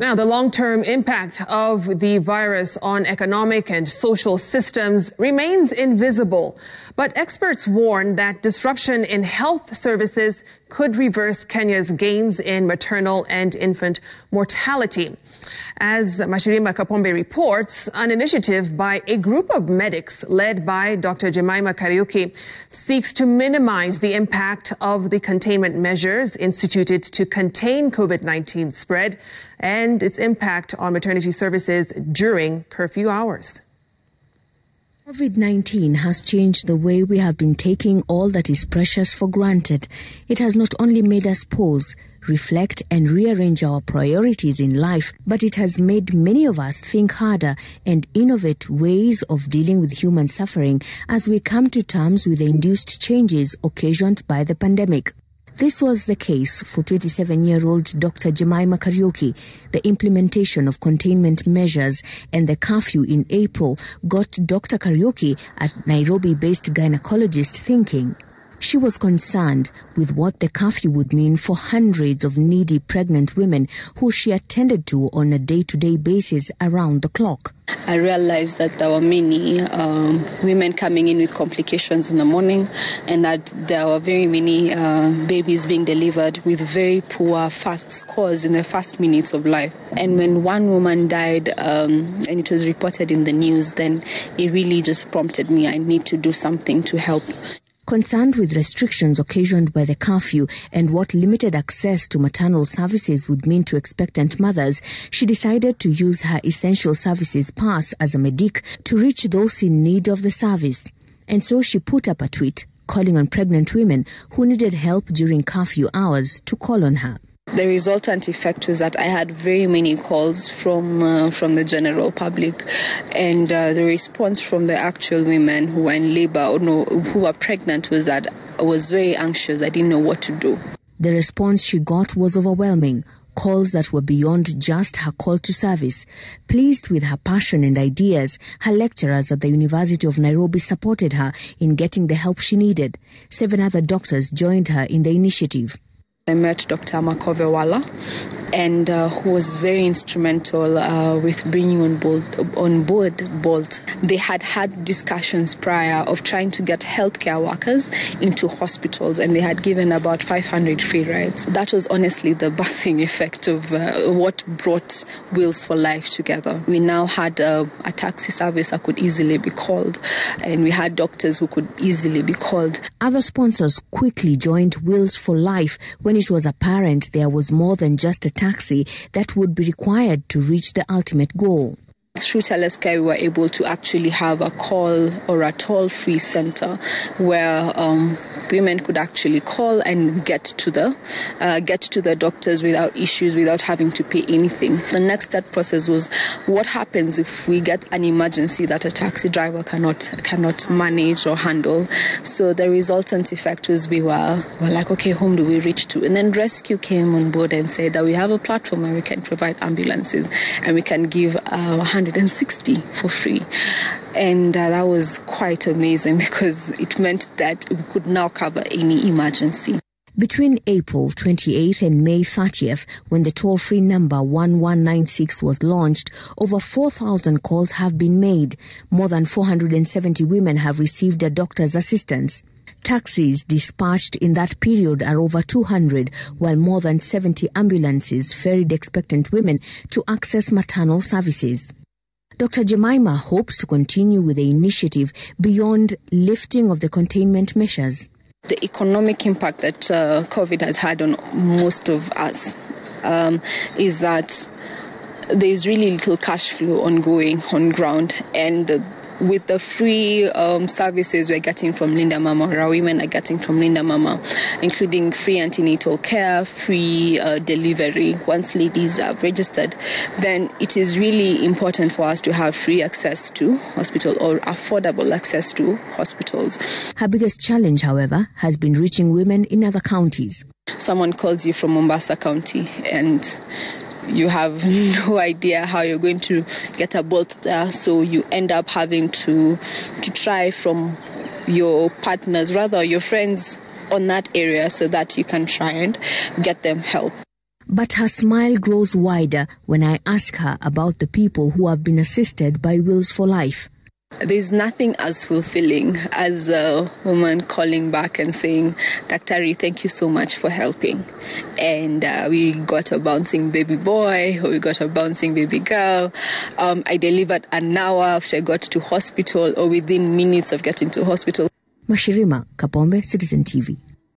Now, the long-term impact of the virus on economic and social systems remains invisible, but experts warn that disruption in health services could reverse Kenya's gains in maternal and infant mortality. As Mashirima Kapombe reports, an initiative by a group of medics led by Dr Jemimah Kariuki seeks to minimize the impact of the containment measures instituted to contain COVID-19 spread and its impact on maternity services during curfew hours. COVID-19 has changed the way we have been taking all that is precious for granted. It has not only made us pause, reflect and rearrange our priorities in life, but it has made many of us think harder and innovate ways of dealing with human suffering as we come to terms with the induced changes occasioned by the pandemic. This was the case for 27-year-old Dr Jemimah Kariuki. The implementation of containment measures and the curfew in April got Dr Kariuki, a Nairobi-based gynecologist, thinking. She was concerned with what the curfew would mean for hundreds of needy pregnant women who she attended to on a day-to-day basis around the clock. I realized that there were many women coming in with complications in the morning, and that there were very many babies being delivered with very poor fast scores in the first minutes of life. And when one woman died and it was reported in the news, then it really just prompted me, I need to do something to help. Concerned with restrictions occasioned by the curfew and what limited access to maternal services would mean to expectant mothers, she decided to use her essential services pass as a medic to reach those in need of the service. And so she put up a tweet calling on pregnant women who needed help during curfew hours to call on her. The resultant effect was that I had very many calls from the general public, and the response from the actual women who were in labor or who were pregnant was that I was very anxious. I didn't know what to do. The response she got was overwhelming. Calls that were beyond just her call to service. Pleased with her passion and ideas, her lecturers at the University of Nairobi supported her in getting the help she needed. 7 other doctors joined her in the initiative. I met Dr Makove, and who was very instrumental with bringing on board Bolt. They had discussions prior of trying to get healthcare workers into hospitals, and they had given about 500 free rides. That was honestly the birthing effect of what brought Wheels for Life together. We now had a taxi service that could easily be called, and we had doctors who could easily be called. Other sponsors quickly joined Wheels for Life when it was apparent there was more than just a taxi that would be required to reach the ultimate goal. Through Telesky, we were able to actually have a call or a toll-free center where women could actually call and get to the doctors without issues, without having to pay anything. The next step process was, what happens if we get an emergency that a taxi driver cannot manage or handle? So the resultant effect was we were like, okay, whom do we reach to? And then Rescue came on board and said that we have a platform where we can provide ambulances and we can give 160 for free. And that was quite amazing because it meant that we could now cover any emergency. Between April 28th and May 30th, when the toll-free number 1196 was launched, over 4,000 calls have been made. More than 470 women have received a doctor's assistance. Taxis dispatched in that period are over 200, while more than 70 ambulances ferried expectant women to access maternal services. Dr Jemimah hopes to continue with the initiative beyond lifting of the containment measures. The economic impact that COVID has had on most of us is that there is really little cash flow ongoing on ground, and with the free services we're getting from Linda Mama, or our women are getting from Linda Mama, including free antenatal care, free delivery. Once ladies are registered, then it is really important for us to have free access to hospital or affordable access to hospitals. Her biggest challenge, however, has been reaching women in other counties. Someone calls you from Mombasa County and you have no idea how you're going to get a Bolt there, so you end up having to try from your partners, rather your friends on that area, so that you can try and get them help. But her smile grows wider when I ask her about the people who have been assisted by Wills for Life. There's nothing as fulfilling as a woman calling back and saying, Daktari, thank you so much for helping. And we got a bouncing baby boy, or we got a bouncing baby girl. I delivered an hour after I got to hospital, or within minutes of getting to hospital. Mashirima Kapombe, Citizen TV.